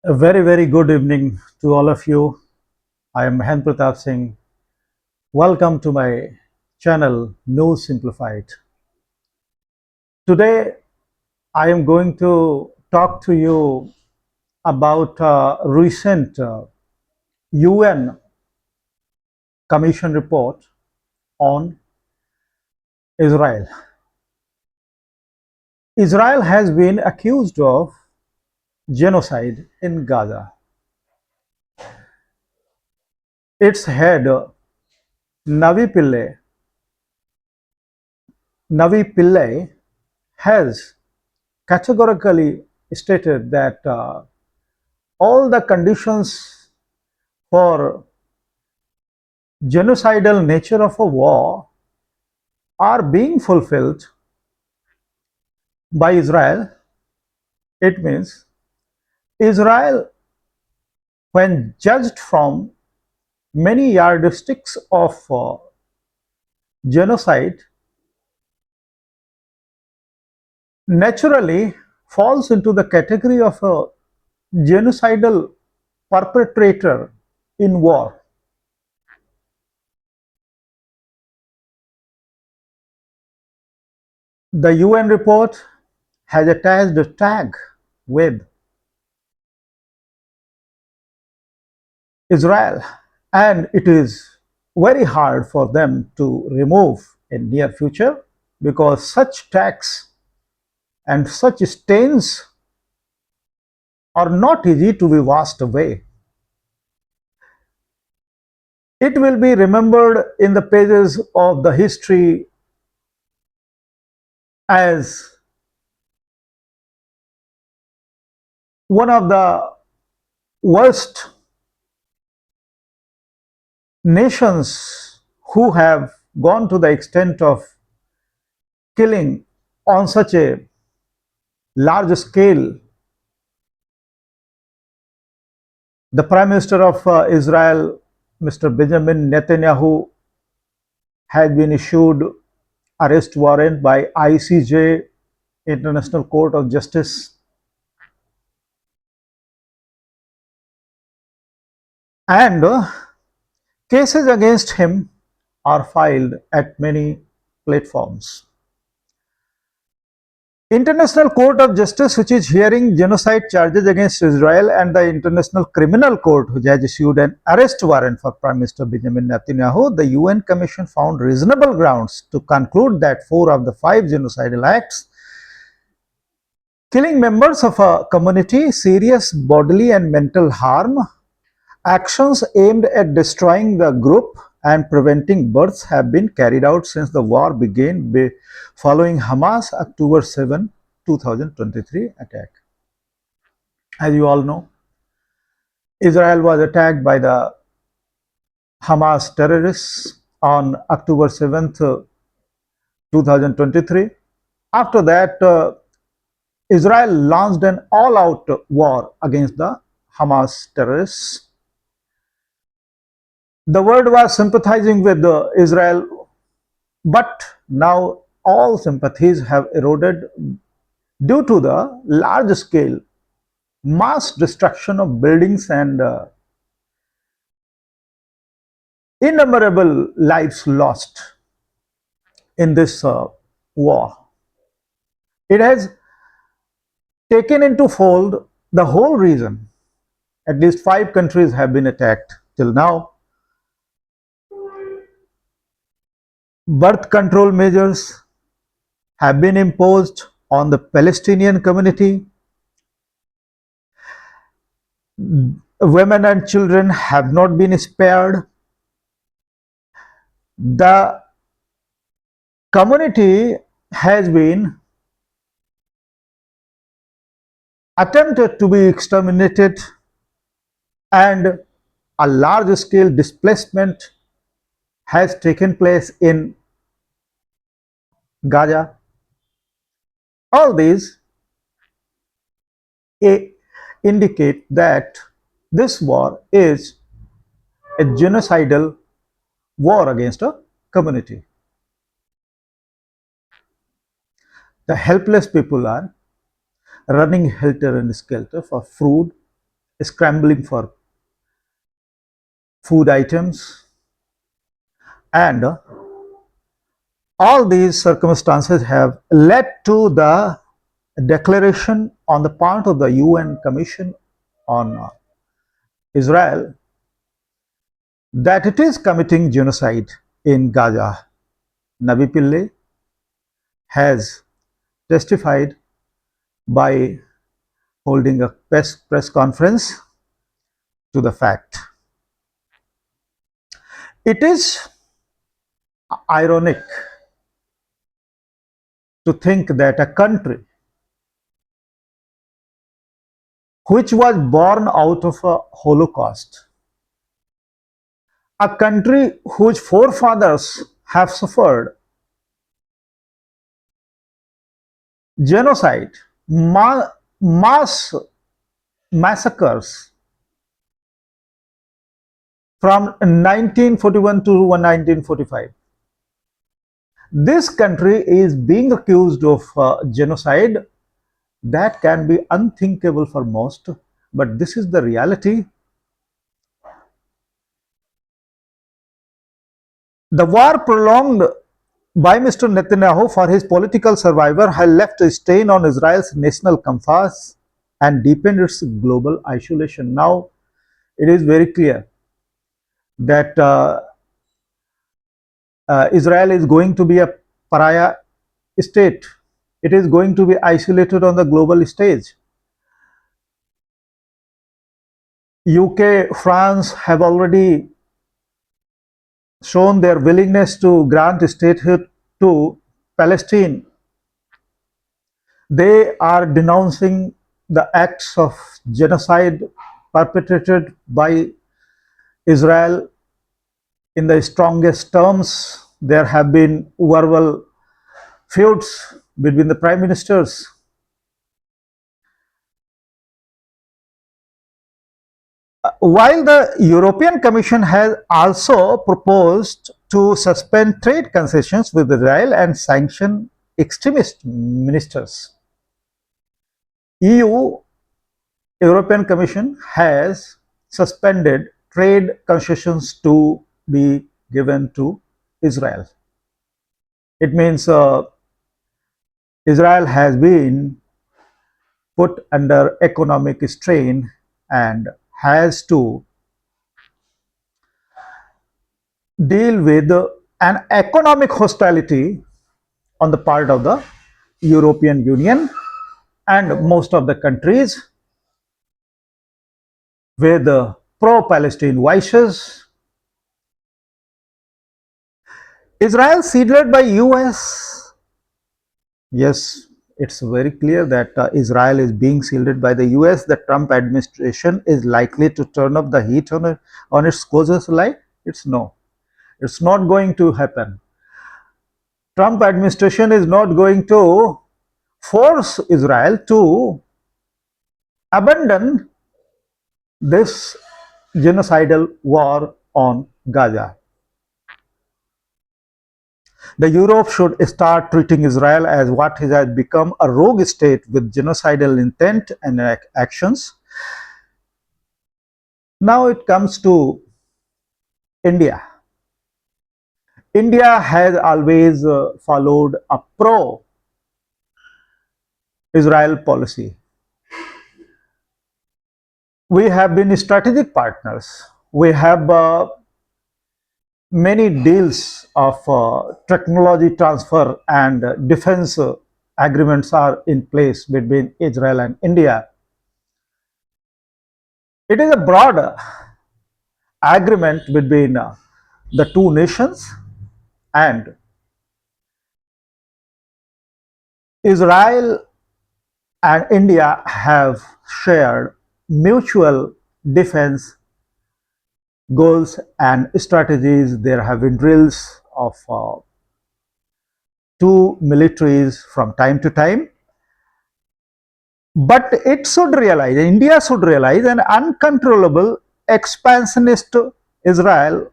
A very good evening to all of you. I am Mahen Pratap Singh. Welcome to my channel News Simplified. Today, I am going to talk to you about a recent UN Commission report on Israel. Israel has been accused of genocide in Gaza. Its head, Navi Pillay, Navi Pillay, has categorically stated that all the conditions for genocidal nature of a war are being fulfilled by Israel. It means Israel, when judged from many yardsticks of genocide, naturally falls into the category of a genocidal perpetrator in war. The UN report has attached a tag with Israel, and it is very hard for them to remove in near future because such tax and such stains are not easy to be washed away. It will be remembered in the pages of the history as one of the worst nations who have gone to the extent of killing on such a large scale. The Prime Minister of Israel, Mr. Benjamin Netanyahu, has been issued arrest warrant by ICJ, International Court of Justice, and cases against him are filed at many platforms. International Court of Justice, which is hearing genocide charges against Israel, and the International Criminal Court, which has issued an arrest warrant for Prime Minister Benjamin Netanyahu, the UN Commission found reasonable grounds to conclude that 4 of the 5 genocidal acts killing members of a community, serious bodily and mental harm, actions aimed at destroying the group and preventing births have been carried out since the war began following Hamas October 7, 2023 attack. As you all know, Israel was attacked by the Hamas terrorists on October 7th, 2023. After that, Israel launched an all-out war against the Hamas terrorists. The world was sympathizing with Israel, but now all sympathies have eroded due to the large scale mass destruction of buildings and innumerable lives lost in this war. It has taken into fold the whole region. At least 5 countries have been attacked till now. Birth control measures have been imposed on the Palestinian community. Women and children have not been spared. The community has been attempted to be exterminated, and a large scale displacement has taken place in Gaza. All these indicate that this war is a genocidal war against a community. The helpless people are running helter and skelter for food scrambling for food items, and all these circumstances have led to the declaration on the part of the UN Commission on Israel that it is committing genocide in Gaza. Nabi Pillay has testified by holding a press conference to the fact. It is ironic to think that a country which was born out of a Holocaust, a country whose forefathers have suffered genocide, mass massacres from 1941 to 1945. This country is being accused of genocide that can be unthinkable for most, but this is the reality. The war prolonged by Mr. Netanyahu for his political survival has left a stain on Israel's national compass and deepened its global isolation. Now, it is very clear that Israel is going to be a pariah state. It is going to be isolated on the global stage. UK, France have already shown their willingness to grant statehood to Palestine. They are denouncing the acts of genocide perpetrated by Israel in the strongest terms. There have been verbal feuds between the prime ministers. While the European Commission has also proposed to suspend trade concessions with Israel and sanction extremist ministers, EU European Commission has suspended trade concessions to be given to Israel. It means Israel has been put under economic strain and has to deal with an economic hostility on the part of the European Union and most of the countries with pro-Palestine voices. Israel ceded by US. Yes, it's very clear that Israel is being shielded by the US. The Trump administration is likely to turn up the heat on its closest ally. It's not going to happen. Trump administration is not going to force Israel to abandon this genocidal war on Gaza. The Europe should start treating Israel as what has become a rogue state with genocidal intent and actions. Now it comes to India. India has always followed a pro-Israel policy. We have been strategic partners. We have many deals of technology transfer and defense agreements are in place between Israel and India. It is a broad agreement between the two nations, and Israel and India have shared mutual defense goals and strategies. There have been drills of two militaries from time to time. But it should realize, India should realize, an uncontrollable expansionist Israel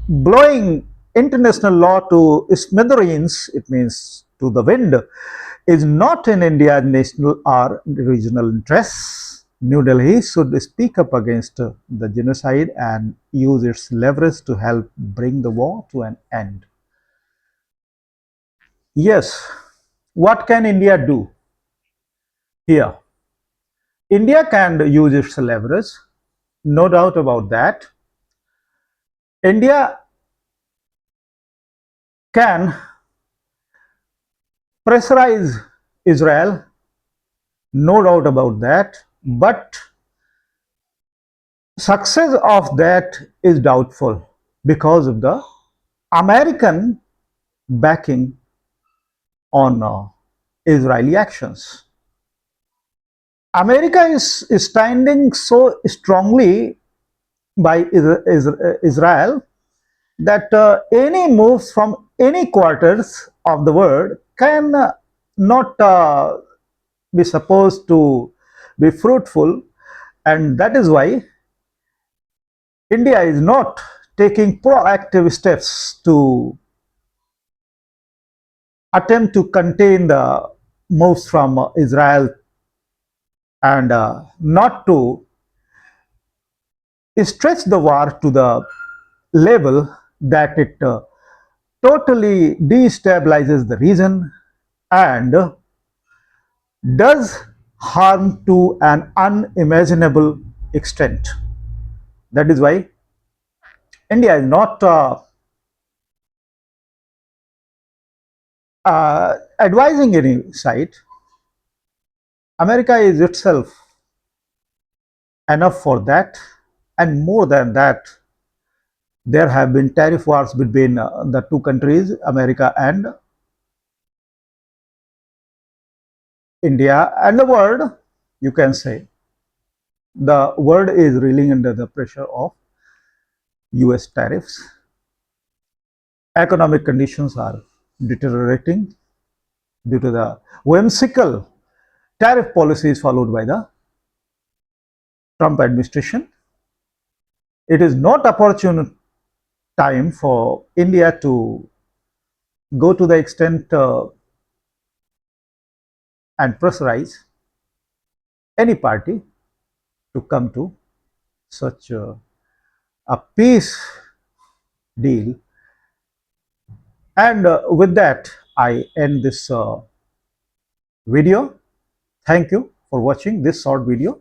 blowing international law to smithereens, it means to the wind, is not in India's national or regional interests. New Delhi should speak up against the genocide and use its leverage to help bring the war to an end. Yes, what can India do here? India can use its leverage, no doubt about that. India can pressurize Israel, no doubt about that, but success of that is doubtful because of the American backing on Israeli actions. America is standing so strongly by Israel that any moves from any quarters of the world can not be supposed to be fruitful, and that is why India is not taking proactive steps to attempt to contain the moves from Israel and not to stretch the war to the level that it totally destabilizes the region and does harm to an unimaginable extent. That is why India is not advising any side. America is itself enough for that, and more than that, there have been tariff wars between the two countries, America and India, and the world. You can say the world is reeling under the pressure of US tariffs. Economic conditions are deteriorating due to the whimsical tariff policies followed by the Trump administration. It is not opportune time for India to go to the extent and pressurize any party to come to such a peace deal. And with that, I end this video. Thank you for watching this short video.